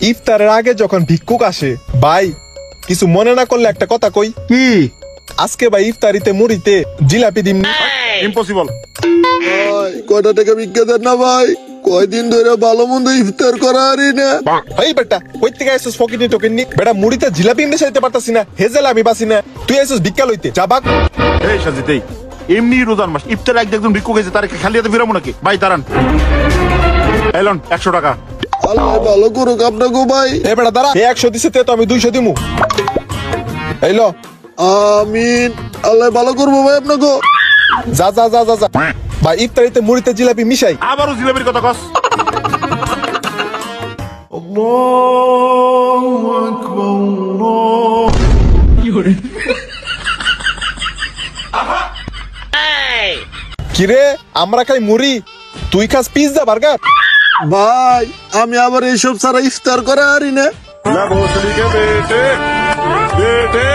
ইফতারের আগে যখন ভিক্ষুক আসে ভাই কিছু মনে না করলে একটা কথা কই। কি? আজকে ভাই ইফতারিতে মুড়িতে জিলাপি দিম। ইম্পসিবল। ভাই কয়টা টাকা ভিক্ষা দেন না ভাই, কয়দিন ধরে ভালো মন্দ ইফতার করা আরি না। এই বেটা কই থেকে আইছস ফকিনি টকিনি, বেটা মুড়িতে জিলাপি এমনি চাইতে পারতাছি না, হেজেল আমি বাসি না, তুই আইছস ভিক্ষা লইতে যাবাক। এই সাজিদ এই এমনি রোজার মাস ইফতার একজন ভিক্ষুক এসে তার খালি হাতে ফিরাবো নাকি? ভাই দাঁড়ান, এলন 100 টাকা। আল্লাহ ভালো করুক আপনাকে ভাই। এ বেটা দাঁড়া, 100 দিছে তে তো আমি 200 দিমু। এই লো। আমিন। আল্লাহ ভালো করবো ভাই আপনাকে। যা যা যা যা যা ভাই, ইফতারিতে মুড়িতে জিলাপি মিশাই। আবারও জিলাপির কথা কস। কিরে আমরা খাই মুড়ি, তুই খাস পিজ্জা বার্গার? ভাই আমি আবার এইসব ছাড়া ইফতার করা আরি না। বেটে